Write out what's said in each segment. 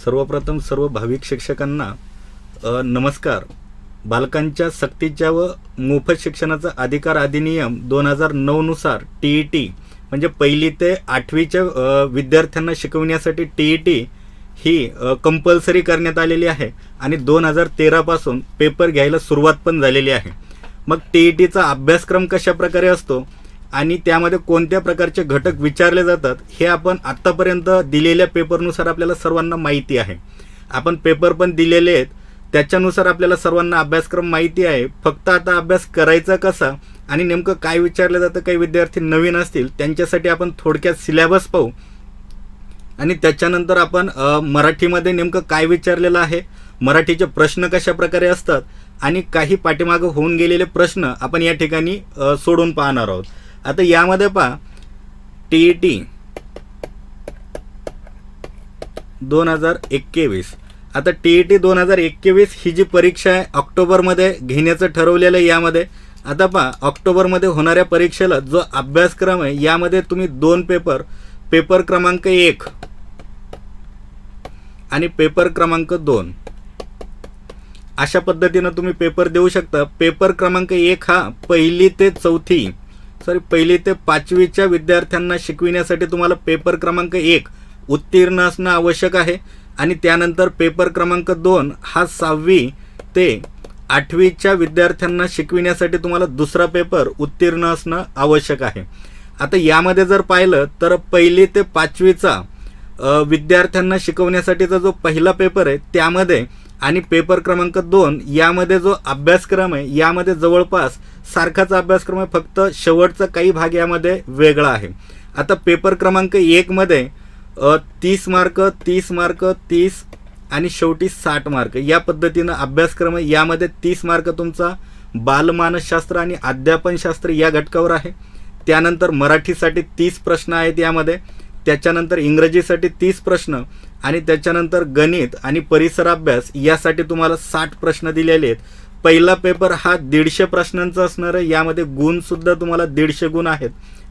सर्वप्रथम सर्व भाविक शिक्षकांना नमस्कार. बालकांच्या सक्तीच्या व मोफत शिक्षणाचा अधिकार अधिनियम 2009 नुसार TET म्हणजे पहिली ते 8वीच्या विद्यार्थ्यांना शिकवण्यासाठी TET ही कंपल्सरी करण्यात आलेली आहे आणि 2013 पासून पेपर घ्यायला सुरुवात पण झालेली आहे. मग TETचा अभ्यासक्रम कशा प्रकारे असतो आणि त्यामध्ये कोणत्या प्रकारचे घटक विचारले जातात हे आपण आत्तापर्यंत दिलेल्या पेपरनुसार आपल्याला सर्वांना माहिती आहे. आपण पेपर पण दिलेले आहेत, त्याच्यानुसार आपल्याला सर्वांना अभ्यासक्रम माहिती आहे. फक्त आता अभ्यास करायचा कसा आणि नेमकं काय विचारलं जातं, काही विद्यार्थी नवीन असतील त्यांच्यासाठी आपण थोडक्यात सिलेबस पाहू आणि त्याच्यानंतर आपण मराठीमध्ये नेमकं काय विचारलेलं आहे, मराठीचे प्रश्न कशा प्रकारे असतात आणि काही पाठीमागं होऊन गेलेले प्रश्न आपण या ठिकाणी सोडून पाहणार आहोत. आता यामध्ये पहा TET 2021. आता TET 2021 ही जी परीक्षा आहे ऑक्टोबरमध्ये घेण्याचं ठरवलेलं आहे. यामध्ये आता पहा ऑक्टोबरमध्ये होणाऱ्या परीक्षेला जो अभ्यासक्रम आहे यामध्ये तुम्ही 2 पेपर क्रमांक 1 आणि पेपर क्रमांक 2 अशा पद्धतीनं तुम्ही पेपर देऊ शकता. पेपर क्रमांक 1 हा पहिली ते 5वीच्या विद्यार्थ्यांना शिकविण्यासाठी तुम्हाला पेपर क्रमांक 1 उत्तीर्ण असणं आवश्यक आहे आणि त्यानंतर पेपर क्रमांक 2 हा 6वी ते 8वीच्या विद्यार्थ्यांना शिकविण्यासाठी तुम्हाला दुसरा पेपर उत्तीर्ण असणं आवश्यक आहे. आता यामध्ये जर पाहिलं तर पहिली ते 5वीचा विद्यार्थ्यांना शिकवण्यासाठीचा जो पहिला पेपर आहे त्यामध्ये आणि पेपर क्रमांक 2 यामध्ये जो अभ्यासक्रम आहे यामध्ये जवळपास सारखाच अभ्यासक्रम आहे, फक्त शेवटचा काही भाग यामध्ये वेगळा आहे. आता पेपर क्रमांक 1 मध्ये 30 मार्क 30 मार्क 30 आणि शेवटी 60 मार्क या पद्धतीनं अभ्यासक्रम आहे. यामध्ये 30 मार्क तुमचा बालमानसशास्त्र आणि अध्यापनशास्त्र या घटकावर आहे. त्यानंतर मराठीसाठी 30 प्रश्न आहेत यामध्ये, त्याच्यानंतर इंग्रजीसाठी 30 प्रश्न आणि त्याच्यानंतर गणित आणि परिसर अभ्यास यासाठी तुम्हाला 60 प्रश्न दिलेले आहेत. पहिला पेपर हा 150 प्रश्नांचा असणार आहे. यामध्ये गुणसुद्धा तुम्हाला 150 गुण आहेत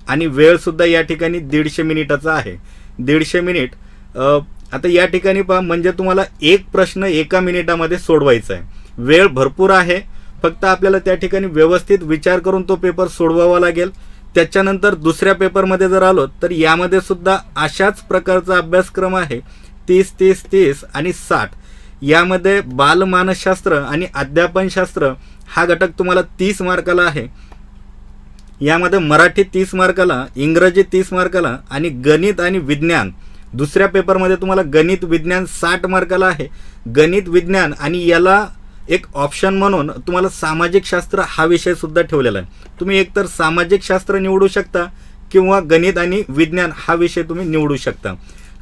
आणि वेळसुद्धा या ठिकाणी 150 मिनिटाचा आहे. 150 मिनिट. आता या ठिकाणी पहा, म्हणजे तुम्हाला एक प्रश्न 1 मिनिटामध्ये सोडवायचा आहे. वेळ भरपूर आहे, फक्त आपल्याला त्या ठिकाणी व्यवस्थित विचार करून तो पेपर सोडवावा लागेल. त्याच्यानंतर दुसऱ्या पेपरमध्ये जर आलो तर यामध्ये सुद्धा अशाच प्रकारचा अभ्यासक्रम आहे. 30 30 30 आणि 60. यामध्ये बालमानसशास्त्र आणि अध्यापनशास्त्र हा घटक तुम्हाला 30 मार्काला आहे. यामध्ये मराठी 30 मार्काला, इंग्रजी 30 मार्काला आणि गणित आणि विज्ञान दुसऱ्या पेपरमध्ये तुम्हाला गणित विज्ञान 60 मार्काला आहे. गणित विज्ञान आणि याला एक ऑप्शन म्हणून तुम्हाला सामाजिक शास्त्र हा विषय सुद्धा ठेवलेला आहे. तुम्ही एकतर सामाजिक शास्त्र निवडू शकता किंवा गणित आणि विज्ञान हा विषय तुम्ही निवडू शकता.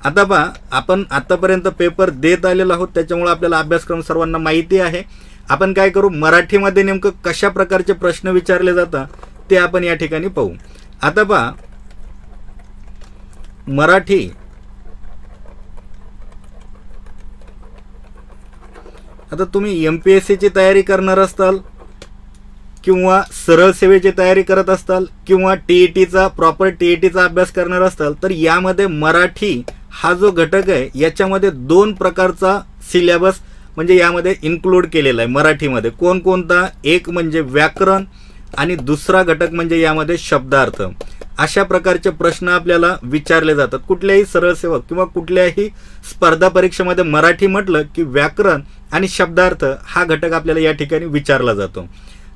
आता पहा, आपण आतापर्यंत पेपर देत आलेलो आहोत, त्याच्यामुळे आपल्याला अभ्यासक्रम सर्वांना माहिती आहे. आपण काय करू, मराठीमध्ये नेमकं कशा प्रकारचे प्रश्न विचारले जातात ते आपण या ठिकाणी पाहू. आता पहा, मराठी आता तुम्ही MPSCची तयारी करणार असताल किंवा सरळ सेवेची तयारी करत असताल किंवा प्रॉपर TETचा अभ्यास करणार असताल तर यामध्ये मराठी हा जो घटक आहे याच्यामध्ये 2 प्रकारचा सिलेबस म्हणजे यामध्ये इन्क्लूड केलेला आहे. मराठीमध्ये कोणकोणता, एक म्हणजे व्याकरण आणि दुसरा घटक म्हणजे यामध्ये शब्दार्थ. अशा प्रकारचे प्रश्न आपल्याला विचारले जातात. कुठल्याही सरळ सेवक किंवा कुठल्याही स्पर्धा परीक्षेमध्ये मराठी म्हटलं की व्याकरण आणि शब्दार्थ हा घटक आपल्याला या ठिकाणी विचारला जातो.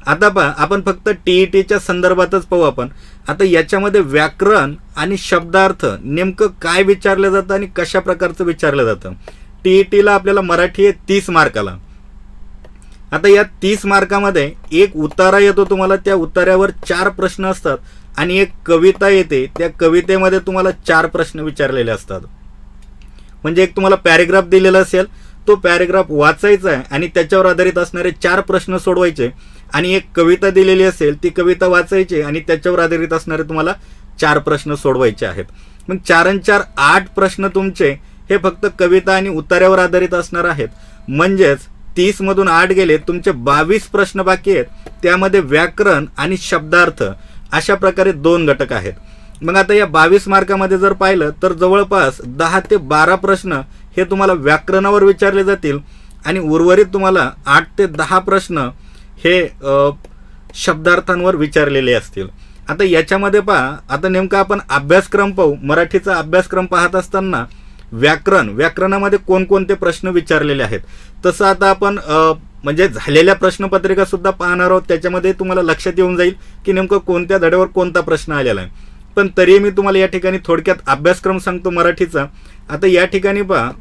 आता पहा, आपण फक्त TETच्या संदर्भातच पाहू आपण. आता याच्यामध्ये व्याकरण आणि शब्दार्थ नेमकं काय विचारलं जातं आणि कशा प्रकारचं विचारलं जातं. TETला आपल्याला मराठी आहे 30 मार्काला. आता या 30 मार्कामध्ये एक उतारा येतो तुम्हाला, त्या उतार्यावर 4 प्रश्न असतात आणि एक कविता येते, त्या कवितेमध्ये तुम्हाला 4 प्रश्न विचारलेले असतात. म्हणजे एक तुम्हाला पॅरेग्राफ दिलेला असेल, तो पॅरेग्राफ वाचायचा आहे आणि त्याच्यावर आधारित असणारे 4 प्रश्न सोडवायचे आणि एक कविता दिलेली असेल, ती कविता वाचायची आणि त्याच्यावर आधारित असणारे तुम्हाला 4 प्रश्न सोडवायचे आहेत. मग 4 आणि 4 8 प्रश्न तुमचे हे फक्त कविता आणि उतार्यावर आधारित असणार आहेत. म्हणजेच 30 मधून 8 गेले, तुमचे 22 प्रश्न बाकी आहेत. त्यामध्ये व्याकरण आणि शब्दार्थ अशा प्रकारे 2 घटक आहेत. मग आता या 22 मार्कामध्ये जर पाहिलं तर जवळपास 10 ते 12 प्रश्न हे तुम्हाला व्याकरणावर विचारले जातील आणि उर्वरित तुम्हाला 8 ते 10 प्रश्न हे शब्दार्थांवर विचारलेले असतील. आता याच्यामध्ये पहा, आता नेमका आपण अभ्यासक्रम पाहू. मराठीचा अभ्यासक्रम पाहत असताना व्याकरणामध्ये कोणकोणते प्रश्न विचारलेले आहेत तसं आता आपण म्हणजे झालेल्या प्रश्नपत्रिका सुद्धा पाहणार आहोत. त्याच्यामध्ये तुम्हाला लक्षात येऊन जाईल की नेमकं कोणत्या धड्यावर कोणता प्रश्न आलेला आहे. पण तरी मी तुम्हाला या ठिकाणी थोडक्यात अभ्यासक्रम सांगतो मराठीचा. आता या ठिकाणी पहा,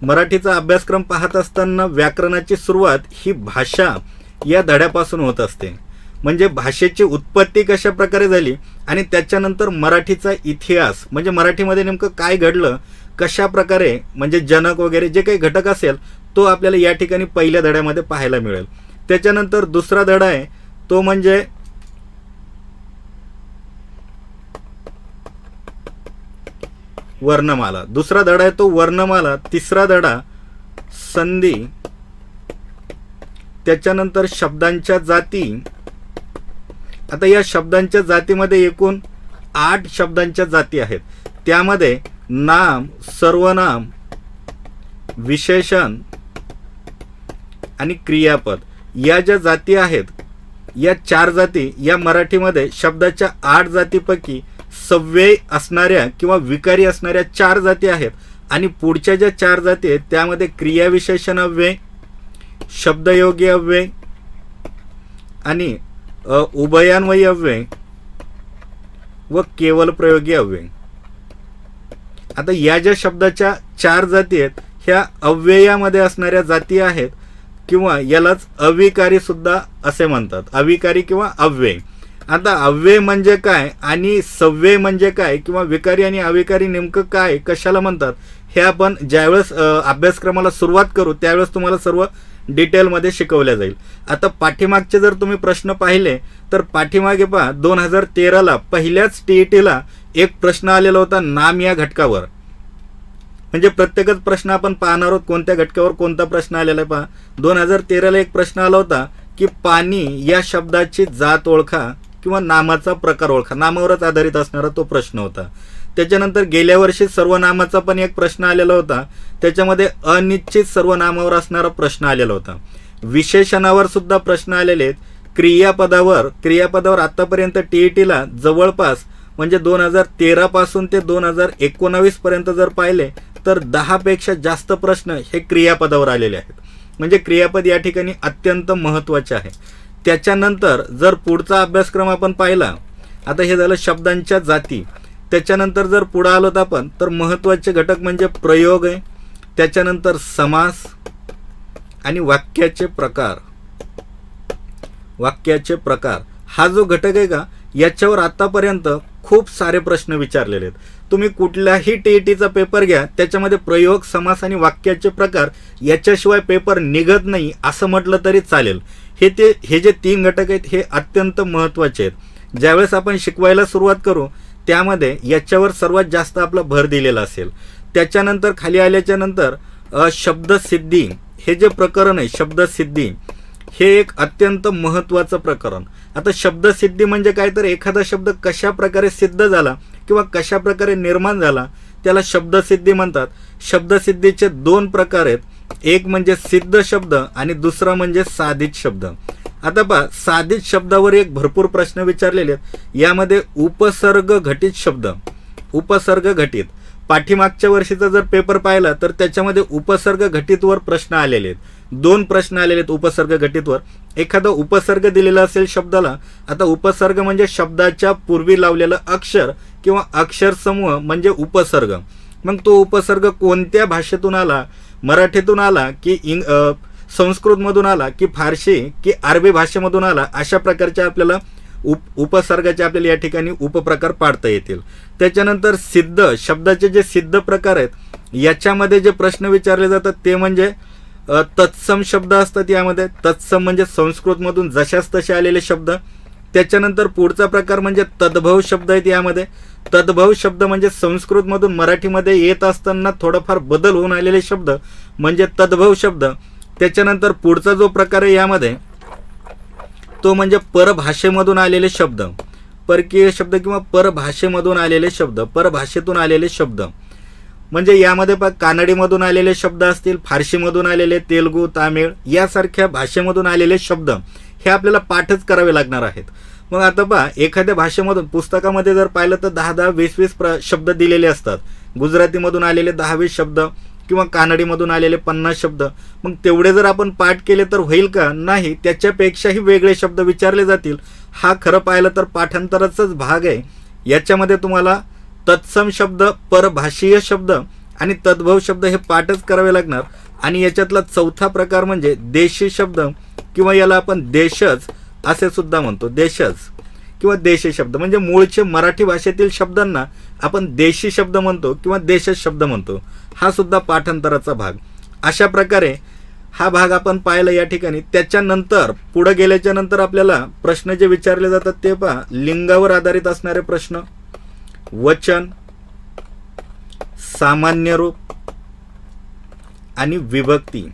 मराठीचा अभ्यासक्रम पाहत असताना व्याकरणाची सुरुवात ही भाषा या धड्यापासून होत असते. म्हणजे भाषेची उत्पत्ती कशा प्रकारे झाली आणि त्याच्यानंतर मराठीचा इतिहास, म्हणजे मराठीमध्ये नेमकं काय घडलं, कशा प्रकारे, म्हणजे जनक वगैरे जे काही घटक असेल तो आपल्याला या ठिकाणी पहिल्या धड्यामध्ये पाहायला मिळेल. त्याच्यानंतर दुसरा धडा आहे तो म्हणजे वर्णमाला. दुसरा धडा आहे तो वर्णमाला. तिसरा धडा संधी. त्याच्यानंतर शब्दांच्या जाती. आता या शब्दांच्या जातीमध्ये एकूण 8 शब्दांच्या जाती आहेत. त्यामध्ये नाम, सर्वनाम, विशेषण आणि क्रियापद या ज्या जाती आहेत, या 4 जाती या मराठीमध्ये शब्दाच्या 8 जातीपैकी सव्यय असणाऱ्या किंवा विकारी असणाऱ्या 4 जाती आहेत. आणि पुढच्या ज्या 4 जाती आहेत त्यामध्ये क्रियाविशेषण अव्यय, शब्दयोगी अव्यय आणि उभयान्वयी अव्यय व केवल प्रयोगी अव्यय. आता या ज्या शब्दाच्या 4 जाती आहेत ह्या अव्ययामध्ये असणाऱ्या जाती आहेत किंवा यालाच अविकारी सुद्धा असे म्हणतात. अविकारी किंवा अव्यय. आता अव्यय म्हणजे काय आणि सव्यय म्हणजे काय किंवा विकारी आणि अविकारी नेमकं काय, कशाला म्हणतात, हे आपण ज्यावेळेस अभ्यासक्रमाला सुरुवात करू त्यावेळेस तुम्हाला सर्व डिटेलमध्ये शिकवल्या जाईल. आता पाठीमागचे जर तुम्ही प्रश्न पाहिले तर पाठीमागे पहा 2013ला पहिल्याच TETला एक प्रश्न आलेला होता नाम या घटकावर. म्हणजे प्रत्येकच प्रश्न आपण पाहणार आहोत कोणत्या घटकावर कोणता प्रश्न आलेला आहे. पहा 2013ला एक प्रश्न आला होता की पाणी या शब्दाची जात ओळखा किंवा नामाचा प्रकार ओळखा. नामावरच आधारित असणारा तो प्रश्न होता. त्याच्यानंतर गेल्या वर्षी सर्वनामाचा पण एक प्रश्न आलेला होता. त्याच्यामध्ये अनिश्चित सर्वनामावर असणारा प्रश्न आलेला होता. विशेषणावर सुद्धा प्रश्न आलेले आहेत. क्रियापदावर आतापर्यंत TETला जवळपास म्हणजे 2013 पासून ते 2019 पर्यंत जर पाहिले तर 10 पेक्षा जास्त प्रश्न हे क्रियापदावर आलेले आहेत. म्हणजे क्रियापद या ठिकाणी अत्यंत महत्त्वाचे आहे. त्याच्यानंतर जर पुढचा अभ्यासक्रम आपण पाहिला, आता हे झालं शब्दांच्या जाती. त्याच्यानंतर जर पुढे आलो तर आपण तर महत्त्वाचे घटक म्हणजे प्रयोग आहे. त्याच्यानंतर समास आणि वाक्याचे प्रकार हा जो घटक आहे का याच्यावर आतापर्यंत खूप सारे प्रश्न विचारलेले आहेत. तुम्ही कुठल्याही TETचा पेपर घ्या त्याच्यामध्ये प्रयोग, समास आणि वाक्याचे प्रकार याच्याशिवाय पेपर निघत नाही असं म्हटलं तरी चालेल. हे जे 3 घटक आहेत हे अत्यंत महत्त्वाचे आहेत. ज्यावेळेस आपण शिकवायला सुरुवात करू त्यामध्ये याच्यावर सर्वात जास्त आपला भर दिलेला असेल. त्याच्यानंतर खाली आल्याच्या नंतर शब्दसिद्धी हे जे प्रकरण आहे, शब्दसिद्धी हे एक अत्यंत महत्त्वाचं प्रकरण. आता शब्दसिद्धी म्हणजे काय तर एखादा शब्द कशा प्रकारे सिद्ध झाला किंवा कशा प्रकारे निर्माण झाला त्याला शब्दसिद्धी म्हणतात. शब्दसिद्धीचे 2 प्रकार आहेत. एक म्हणजे सिद्ध शब्द आणि दुसरा म्हणजे साधित शब्द. आता पहा साधित शब्दावर एक भरपूर प्रश्न विचारलेले आहेत. यामध्ये उपसर्ग घटित शब्द, उपसर्ग घटित पाठीमागच्या वर्षीचा जर पेपर पाहिला तर त्याच्यामध्ये उपसर्ग घटितवर प्रश्न आलेले आहेत. 2 प्रश्न आलेले आहेत उपसर्ग घटितवर. एखादा उपसर्ग दिलेला असेल शब्दाला. आता उपसर्ग म्हणजे शब्दाच्या पूर्वी लावलेलं अक्षर किंवा अक्षर समूह म्हणजे उपसर्ग. मग तो उपसर्ग कोणत्या भाषेतून आला, मराठीतून आला की संस्कृतमधून आला की फारसी की अरबी भाषेमधून आला, अशा प्रकारच्या आपल्याला उपसर्गाचे आपल्याला या ठिकाणी उपप्रकार पाडता येतील. त्याच्यानंतर सिद्ध शब्दाचे जे सिद्ध प्रकार आहेत याच्यामध्ये जे प्रश्न विचारले जातात ते म्हणजे तत्सम शब्द असतात. यामध्ये तत्सम म्हणजे संस्कृतमधून जशास तसे आलेले शब्द. त्याच्यानंतर पुढचा प्रकार म्हणजे तद्भव शब्द आहेत. यामध्ये तद्भव शब्द म्हणजे संस्कृतमधून मराठीमध्ये येत असताना थोडाफार बदल होऊन आलेले शब्द म्हणजे तद्भव शब्द. त्याच्यानंतर पुढचा जो प्रकार आहे यामध्ये तो म्हणजे परभाषेमधून आलेले शब्द. परकीय शब्द किंवा परभाषेमधून आलेले शब्द, परभाषेतून आलेले शब्द म्हणजे यामध्ये कानडीमधून आलेले शब्द असतील, फारशीमधून आलेले, तेलुगू, तामिळ यासारख्या भाषेमधून आलेले शब्द हे आपल्याला पाठच करावे लागणार आहेत. मग आता एखाद्या भाषेमधून पुस्तकामध्ये जर पाहिलं तर 10-10, 20-20 शब्द दिलेले असतात. गुजरातीमधून आलेले 10-20 शब्द किंवा कानडीमधून आलेले 50 शब्द. मग तेवढे जर आपण पाठ केले तर होईल का? नाही, त्याच्यापेक्षाही वेगळे शब्द विचारले जातील. हा खरं पाहिलं तर पाठांतराचाच भाग आहे. याच्यामध्ये तुम्हाला तत्सम शब्द, परभाषीय शब्द आणि तद्भव शब्द हे पाठच करावे लागणार. आणि याच्यातला चौथा प्रकार म्हणजे देशी शब्द किंवा याला आपण देशज असे सुद्धा म्हणतो. देशज किंवा देशी शब्द म्हणजे मूळचे मराठी भाषेतील शब्दांना आपण देशी शब्द म्हणतो किंवा देशज शब्द म्हणतो. हा सुद्धा पाठांतराचा भाग. अशा प्रकारे हा भाग आपण पाहिला या ठिकाणी. त्याच्यानंतर पुढे गेल्याच्या नंतर आपल्याला प्रश्न जे विचारले जातात ते लिंगावर आधारित असणारे प्रश्न, वचन, सामान्य रूप आणि विभक्ती.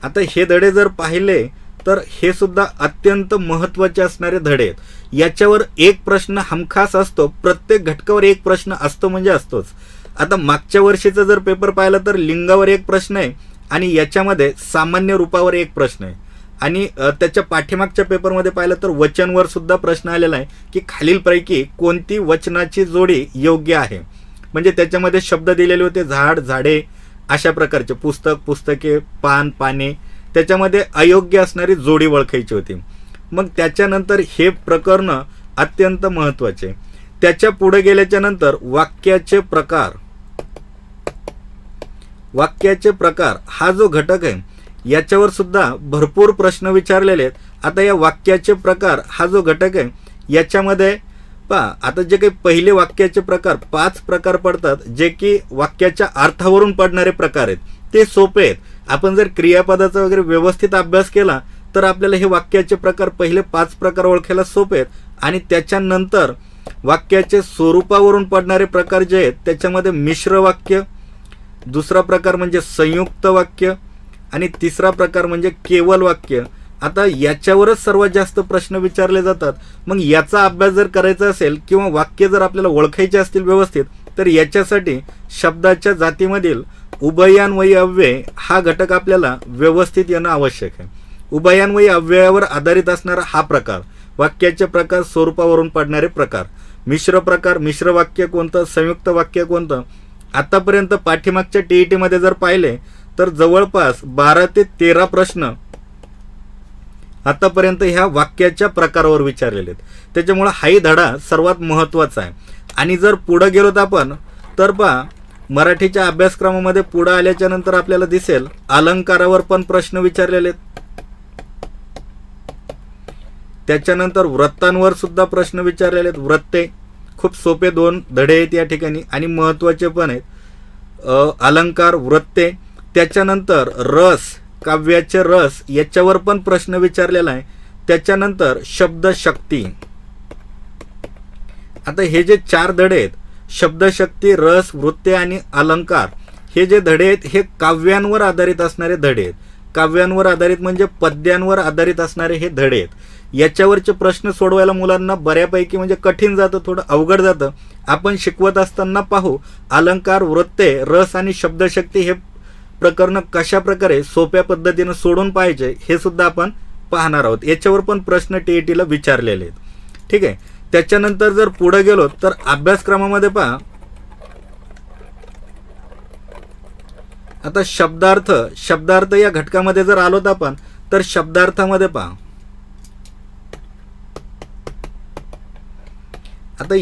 आता हे धडे जर पाहिले तर हे सुद्धा अत्यंत महत्त्वाचे असणारे धडे आहेत. याच्यावर एक प्रश्न हमखास असतो. प्रत्येक घटकावर एक प्रश्न असतो म्हणजे असतोच. आता मागच्या वर्षीचा जर पेपर पाहिला तर लिंगावर एक प्रश्न आहे आणि याच्यामध्ये सामान्य रूपावर एक प्रश्न आहे. आणि त्याच्या पाठीमागच्या पेपरमध्ये पाहिलं तर वचनवर सुद्धा प्रश्न आलेला आहे की खालीलपैकी कोणती वचनाची जोडी योग्य आहे. म्हणजे त्याच्यामध्ये शब्द दिलेले होते झाड, झाडे अशा प्रकारचे, पुस्तक, पुस्तके, पान, पाने. त्याच्यामध्ये अयोग्य असणारी जोडी ओळखायची होती. मग त्याच्यानंतर हे प्रकरण अत्यंत महत्त्वाचे. त्याच्या पुढे गेल्याच्या नंतर वाक्याचे प्रकार. वाक्याचे प्रकार हा जो घटक आहे याच्यावर सुद्धा भरपूर प्रश्न विचारलेले आहेत. आता या वाक्याचे प्रकार हा जो घटक आहे याच्यामध्ये आता जे काही पहिले वाक्याचे प्रकार 5 प्रकार पडतात, जे की वाक्याच्या अर्थावरून पडणारे प्रकार आहेत. ते सोपे आहेत. आपण जर क्रियापदाचा वगैरे व्यवस्थित अभ्यास केला तर आपल्याला हे वाक्याचे प्रकार पहिले 5 प्रकार ओळखायला सोपे आहेत. आणि त्याच्यानंतर वाक्याचे स्वरूपावरून पडणारे प्रकार जे आहेत त्याच्यामध्ये मिश्र वाक्य, दुसरा प्रकार म्हणजे संयुक्त वाक्य आणि तिसरा प्रकार म्हणजे केवल वाक्य. आता याच्यावरच सर्वात जास्त प्रश्न विचारले जातात. मग याचा अभ्यास जर करायचा असेल किंवा वाक्य जर आपल्याला ओळखायचे असतील व्यवस्थित तर याच्यासाठी शब्दाच्या जातीमधील उभयान्वयी अव्यय हा घटक आपल्याला व्यवस्थित येणं आवश्यक आहे. उभयान्वयी अव्ययावर आधारित असणारा हा प्रकार, वाक्याचे प्रकार, स्वरूपावरून पडणारे प्रकार. मिश्र प्रकार, मिश्र वाक्य कोणतं, संयुक्त वाक्य कोणतं. आतापर्यंत पाठीमागच्या TET मध्ये जर पाहिले तर जवळपास 12 ते 13 प्रश्न आतापर्यंत ह्या वाक्याच्या प्रकारावर विचारलेले आहेत. त्याच्यामुळे हाही धडा सर्वात महत्त्वाचा आहे. आणि जर पुढे गेलोत आपण तर मराठीच्या अभ्यासक्रमामध्ये पुढे आल्याच्या नंतर आपल्याला दिसेल अलंकारावर पण प्रश्न विचारलेले आहेत. त्याच्यानंतर वृत्तांवर सुद्धा प्रश्न विचारलेले आहेत. वृत्ते खूप सोपे 2 धडे आहेत या ठिकाणी आणि महत्त्वाचे पण आहेत. अलंकार, वृत्ते. त्याच्यानंतर रस, काव्याचे रस याच्यावर पण प्रश्न विचारलेला आहे. त्याच्यानंतर शब्दशक्ती. आता हे जे 4 धडे आहेत, शब्दशक्ती, रस, वृत्ते आणि अलंकार, हे जे धडे आहेत हे काव्यांवर आधारित असणारे धडे आहेत. काव्यांवर आधारित म्हणजे पद्यांवर आधारित असणारे हे धडे आहेत. याच्यावरचे प्रश्न सोडवायला मुलांना बऱ्यापैकी म्हणजे कठीण जातं, थोडं अवघड जातं. आपण शिकवत असताना पाहू अलंकार, वृत्ते, रस आणि शब्दशक्ती हे प्रकरण कशा प्रकारे सोप्या पद्धतीने सोडून पाहिजे हे सुद्धा आपण पाहणार आहोत. याच्यावर पण प्रश्न TETला विचारलेले आहेत. ठीक आहे. त्याच्यानंतर जर पुढे गेलो तर अभ्यासक्रमामध्ये आता शब्दार्थ या घटकामध्ये जर आलोत आपण तर शब्दार्थामध्ये आता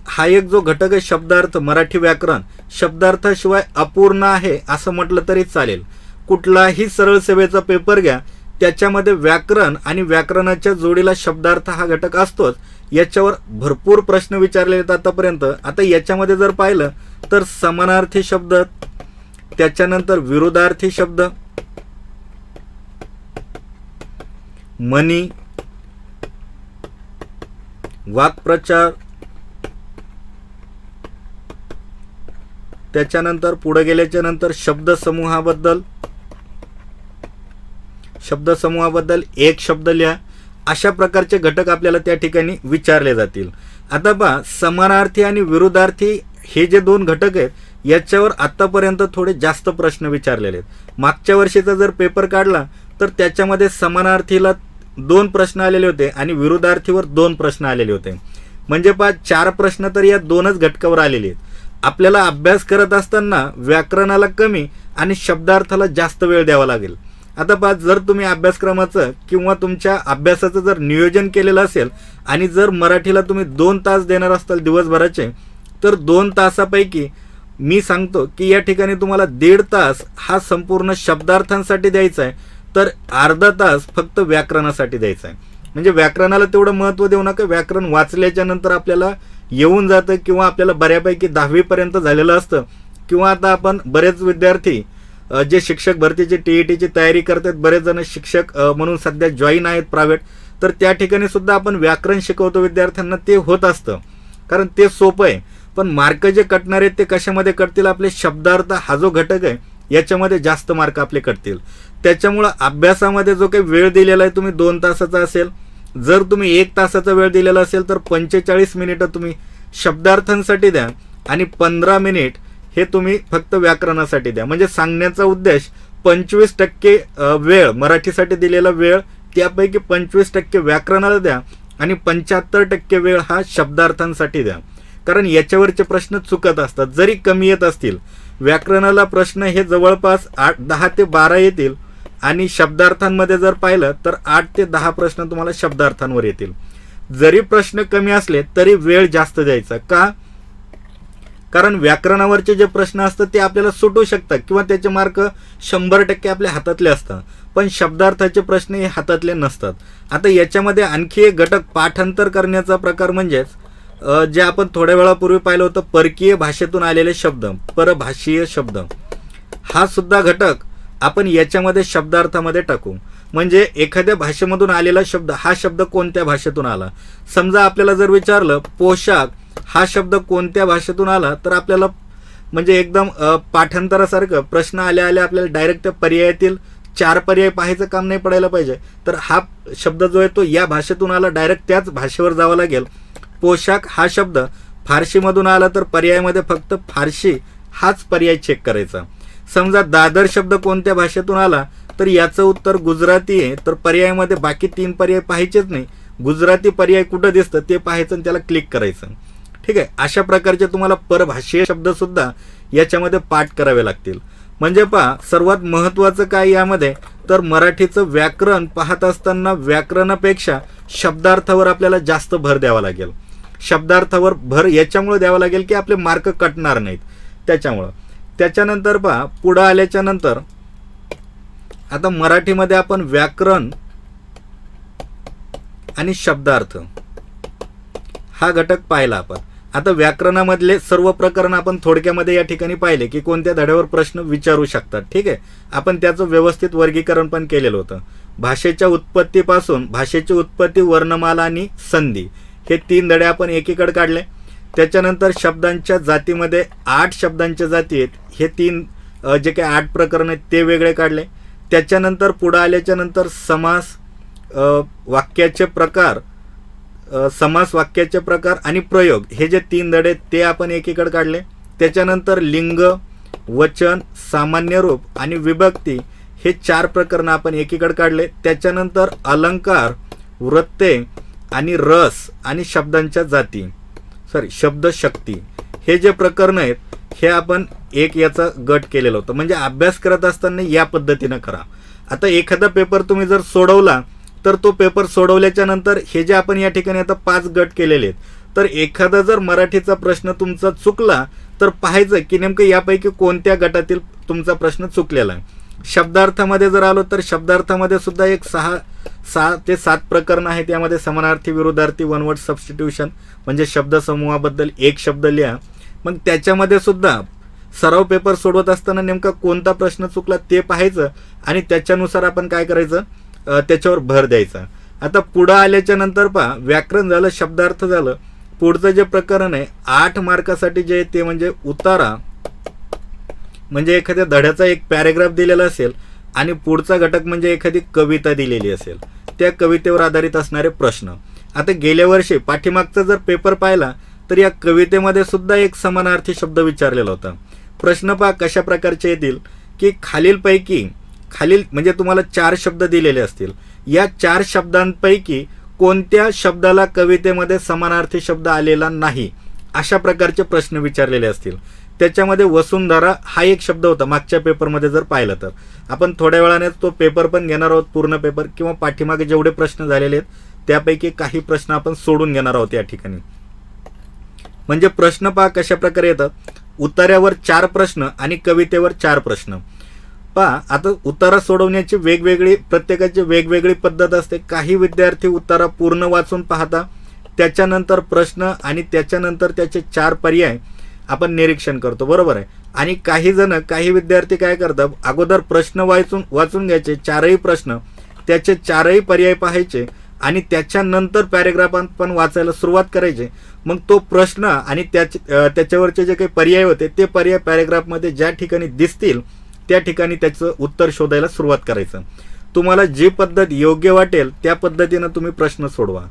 हा एक जो घटक आहे शब्दार्थ, मराठी व्याकरण, शब्दार्थाशिवाय अपूर्ण आहे असं म्हटलं तरी चालेल. कुठलाही सरळ सेवेचा पेपर घ्या, त्याच्यामध्ये व्याकरण आणि व्याकरणाच्या जोडीला शब्दार्थ हा घटक असतोच. याच्यावर भरपूर प्रश्न विचारले आहेत आतापर्यंत. आता याच्यामध्ये जर पाहिलं तर समानार्थी शब्द, त्याच्यानंतर विरुद्धार्थी शब्द, म्हणी, वाक्प्रचार, त्याच्यानंतर पुढे गेल्याच्या नंतर शब्दसमूहाबद्दल एक शब्द लिहा. अशा प्रकारचे घटक आपल्याला त्या ठिकाणी विचारले जातील. आता पहा, समानार्थी आणि विरुद्धार्थी हे जे दोन घटक आहेत याच्यावर आतापर्यंत थोडे जास्त प्रश्न विचारलेले आहेत. मागच्या वर्षीचा जर पेपर काढला तर त्याच्यामध्ये समानार्थीला 2 प्रश्न आलेले होते आणि विरुद्धार्थीवर 2 प्रश्न आलेले होते. म्हणजे पहा, 4 प्रश्न तर या 2च घटकावर आलेले आहेत. आपल्याला अभ्यास करत असताना व्याकरणाला कमी आणि शब्दार्थाला जास्त वेळ द्यावा लागेल. आता पहा, जर तुम्ही अभ्यासक्रमाचं किंवा तुमच्या अभ्यासाचं जर नियोजन केलेलं असेल आणि जर मराठीला तुम्ही 2 तास देणार असाल दिवसभराचे, तर 2 तासापैकी मी सांगतो की या ठिकाणी तुम्हाला 1.5 तास हा संपूर्ण शब्दार्थांसाठी द्यायचा आहे, तर अर्धा तास फक्त व्याकरणासाठी द्यायचा आहे. म्हणजे व्याकरणाला तेवढं महत्त्व देऊ नका. व्याकरण वाचल्याच्या नंतर आपल्याला येऊन जातं किंवा आपल्याला बऱ्यापैकी 10वीपर्यंत झालेलं असतं. किंवा आता आपण बरेच विद्यार्थी जे शिक्षक भरतीची TETची तयारी करतात, बरेच जण शिक्षक म्हणून सध्या जॉईन आहेत प्रायव्हेट, तर त्या ठिकाणी सुद्धा आपण व्याकरण शिकवतो विद्यार्थ्यांना. ते होत असतं कारण ते सोपं आहे. पण मार्क जे कटणार आहेत ते कशामध्ये कटतील? आपले शब्दार्थ हा जो घटक आहे याच्यामध्ये जास्त मार्क आपले कटतील. त्याच्यामुळं अभ्यासामध्ये जो काही वेळ दिलेला आहे तुम्ही 2 तासाचा असेल, जर तुम्ही 1 तासाचा वेळ दिलेला असेल तर 45 मिनिटं तुम्ही शब्दार्थांसाठी द्या आणि 15 मिनिट हे तुम्ही फक्त व्याकरणासाठी द्या. म्हणजे सांगण्याचा उद्देश 25% वेळ मराठीसाठी दिलेला वेळ, त्यापैकी 25% व्याकरणाला द्या आणि 75% वेळ हा शब्दार्थांसाठी द्या. कारण याच्यावरचे प्रश्न चुकत असतात. जरी कमी येत असतील, व्याकरणाला प्रश्न हे जवळपास 10 ते 12 येतील आणि शब्दार्थांमध्ये जर पाहिलं तर 8 ते 10 प्रश्न तुम्हाला शब्दार्थांवर येतील. जरी प्रश्न कमी असले तरी वेळ जास्त द्यायचा. का? कारण व्याकरणावरचे जे प्रश्न असतात ते आपल्याला सुटू शकतात किंवा त्याचे मार्क 100% आपल्या हातातले असतात, पण शब्दार्थाचे प्रश्न हे हातातले नसतात. आता याच्यामध्ये आणखी एक घटक पाठांतर करण्याचा प्रकार म्हणजेच जे आपण थोड्या वेळापूर्वी पाहिलं होतं, परकीय भाषेतून आलेले शब्द, परभाषीय शब्द, हा सुद्धा घटक आपण याच्यामध्ये शब्दार्थामध्ये टाकू. म्हणजे एखाद्या भाषेमधून आलेला शब्द, हा शब्द कोणत्या भाषेतून आला. समजा आपल्याला जर विचारलं पोशाख हा शब्द कोणत्या भाषेतून आला, तर आपल्याला म्हणजे एकदम पाठांतरासारखं प्रश्न आल्या आल्या आपल्याला डायरेक्ट त्या पर्यायातील 4 पर्याय पाहायचं काम नाही पडायला पाहिजे. तर हा शब्द जो आहे तो या भाषेतून आला, डायरेक्ट त्याच भाषेवर जावं लागेल. पोशाख हा शब्द फारशीमधून आला तर पर्यायामध्ये फक्त फारशी हाच पर्याय चेक करायचा. समजा दादर शब्द कोणत्या भाषेतून आला, तर याचं उत्तर गुजराती आहे, तर पर्यायामध्ये बाकी 3 पर्याय पाहायचेच नाही. गुजराती पर्याय कुठं दिसतं ते पाहायचं आणि त्याला क्लिक करायचं. ठीक आहे. अशा प्रकारचे तुम्हाला परभाषीय शब्द सुद्धा याच्यामध्ये पाठ करावे लागतील. म्हणजे पहा, सर्वात महत्त्वाचं काय यामध्ये, तर मराठीचं व्याकरण पाहत असताना व्याकरणापेक्षा शब्दार्थावर आपल्याला जास्त भर द्यावा लागेल. शब्दार्थावर भर याच्यामुळे द्यावा लागेल की आपले मार्क कटणार नाहीत त्याच्यामुळं. त्याच्यानंतर पहा, पुढं आल्याच्या नंतर आता मराठीमध्ये आपण व्याकरण आणि शब्दार्थ हा घटक पाहिला आपण. आता व्याकरणामधले सर्व प्रकरण आपण थोडक्यामध्ये या ठिकाणी पाहिले की कोणत्या धड्यावर प्रश्न विचारू शकतात. ठीक आहे. आपण त्याचं व्यवस्थित वर्गीकरण पण केलेलं होतं. भाषेच्या उत्पत्तीपासून, भाषेची उत्पत्ती, वर्णमाला आणि संधी, हे 3 धडे आपण एकीकडे काढले. त्याच्यानंतर शब्दांच्या जातीमध्ये 8 शब्दांच्या जाती आहेत, हे 3 जे काही 8 प्रकरण आहेत ते वेगळे काढले. त्याच्यानंतर पुढं आल्याच्या नंतर समास, वाक्याचे प्रकार, समास, वाक्याचे प्रकार आणि प्रयोग, हे जे 3 धडे ते आपण एकीकडे काढले. त्याच्यानंतर लिंग, वचन, सामान्य रूप आणि विभक्ती, हे 4 प्रकरण आपण एकीकडे काढले. त्याच्यानंतर अलंकार, वृत्ते आणि रस आणि शब्दांच्या जाती, शब्दशक्ती, हे जे प्रकरण आहेत हे आपण एक याचा गट केलेला होता. म्हणजे अभ्यास करत असताना या पद्धतीनं करा. आता एखादा पेपर तुम्ही जर सोडवला तर तो पेपर सोडवल्याच्या नंतर हे जे आपण या ठिकाणी आता 5 गट केलेले आहेत, तर एखादा जर मराठीचा प्रश्न तुमचा चुकला तर पाहायचं की नेमकं यापैकी कोणत्या गटातील तुमचा प्रश्न चुकलेला आहे. शब्दार्थामध्ये जर आलो तर शब्दार्थामध्ये सुद्धा एक 6 ते 7 प्रकरण आहेत. यामध्ये समानार्थी, विरुद्धार्थी, वन वर्ड सबस्टिट्यूशन, म्हणजे शब्दसमूहाबद्दल एक शब्द लिहा. मग त्याच्यामध्ये सुद्धा सराव पेपर सोडवत असताना नेमका कोणता प्रश्न चुकला ते पाहायचं आणि त्याच्यानुसार आपण काय करायचं, त्याच्यावर भर द्यायचा. आता पुढं आल्याच्या नंतर पहा, व्याकरण झालं, शब्दार्थ झालं. पुढचं जे प्रकरण आहे 8 मार्कासाठी जे ते म्हणजे उतारा, म्हणजे एखाद्या धड्याचा एक पॅरेग्राफ दिलेला असेल आणि पुढचा घटक म्हणजे एखादी कविता दिलेली असेल, त्या कवितेवर आधारित असणारे प्रश्न. आता गेल्या वर्षी पाठीमागचा जर पेपर पाहिला तर या कवितेमध्ये सुद्धा एक समानार्थी शब्द विचारलेला होता. प्रश्न पहा कशा प्रकारचे येतील की खालील म्हणजे तुम्हाला 4 शब्द दिलेले असतील. या 4 शब्दांपैकी कोणत्या शब्दाला कवितेमध्ये समानार्थी शब्द आलेला नाही अशा प्रकारचे प्रश्न विचारलेले असतील. त्याच्यामध्ये वसुंधरा हा एक शब्द होता मागच्या पेपरमध्ये जर पाहिलं तर. आपण थोड्या वेळाने तो पेपर पण घेणार आहोत, पूर्ण पेपर किंवा पाठीमागे जेवढे प्रश्न झालेले आहेत त्यापैकी काही प्रश्न आपण सोडून घेणार आहोत या ठिकाणी. म्हणजे प्रश्न पहा कशा प्रकारे येतात. उतार्यावर 4 प्रश्न आणि कवितेवर 4 प्रश्न. पहा आता उतारा सोडवण्याची प्रत्येकाची वेगवेगळी पद्धत असते. काही विद्यार्थी उतारा पूर्ण वाचून पाहता, त्याच्यानंतर प्रश्न आणि त्याच्यानंतर त्याचे 4 पर्याय आपण निरीक्षण करतो, बरोबर आहे. आणि काही विद्यार्थी काय करतात, अगोदर प्रश्न वाचून घ्यायचे 4ही प्रश्न, त्याचे 4ही पर्याय पाहायचे आणि त्याच्यानंतर पॅरेग्राफ पण वाचायला सुरुवात करायची. मग तो प्रश्न आणि त्याच्यावरचे जे काही पर्याय होते ते पर्याय पॅरेग्राफमध्ये ज्या ठिकाणी दिसतील त्या ठिकाणी त्याचं उत्तर शोधायला सुरुवात करायचं. तुम्हाला जी पद्धत योग्य वाटेल त्या पद्धतीनं तुम्ही प्रश्न सोडवा,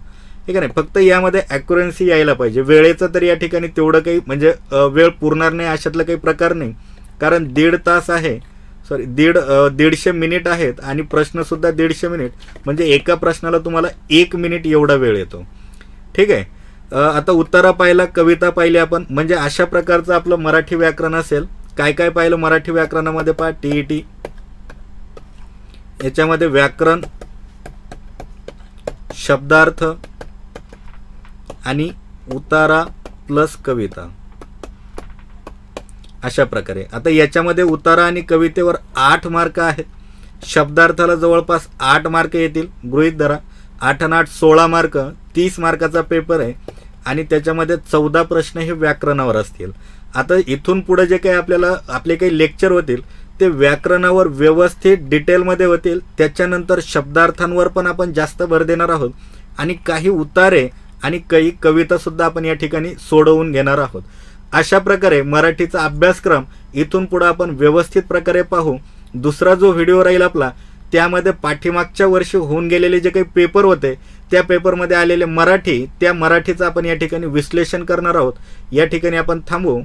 ठीक आहे. फक्त यामध्ये ॲक्युरन्सी यायला पाहिजे. वेळेचं तर या ठिकाणी तेवढं काही म्हणजे वेळ पुरणार नाही अशातला काही प्रकार नाही, कारण 1.5 तास आहे, 150 मिनिट आहेत आणि प्रश्नसुद्धा 150 मिनिट, म्हणजे एका प्रश्नाला तुम्हाला 1 मिनिट एवढा वेळ येतो, ठीक आहे. आता उतारा पाहिला, कविता पाहिली आपण, म्हणजे अशा प्रकारचं आपलं मराठी व्याकरण असेल. काय काय पाहिलं मराठी व्याकरणामध्ये पहा. TET याच्यामध्ये व्याकरण, शब्दार्थ आणि उतारा प्लस कविता अशा प्रकारे. आता याच्यामध्ये उतारा आणि कवितेवर 8 मार्क आहेत. शब्दार्थाला जवळपास 8 मार्क येतील, गृहीत धरा. 8 आणि 8 16 मार्क, 30 मार्काचा पेपर आहे आणि त्याच्यामध्ये 14 प्रश्न हे व्याकरणावर असतील. आता इथून पुढे जे काही आपले काही लेक्चर होतील ते व्याकरणावर व्यवस्थित डिटेलमध्ये होतील. त्याच्यानंतर शब्दार्थांवर पण आपण जास्त भर देणार आहोत आणि काही उतारे आणि काही कवितासुद्धा आपण या ठिकाणी सोडवून घेणार आहोत. अशा प्रकारे मराठीचा अभ्यासक्रम इथून पुढे आपण व्यवस्थित प्रकारे पाहू. दुसरा जो व्हिडिओ राहील आपला त्यामध्ये पाठीमागच्या वर्षी होऊन गेलेले जे काही पेपर होते त्या पेपरमध्ये आलेले त्या मराठीचं आपण या ठिकाणी विश्लेषण करणार आहोत. या ठिकाणी आपण थांबू.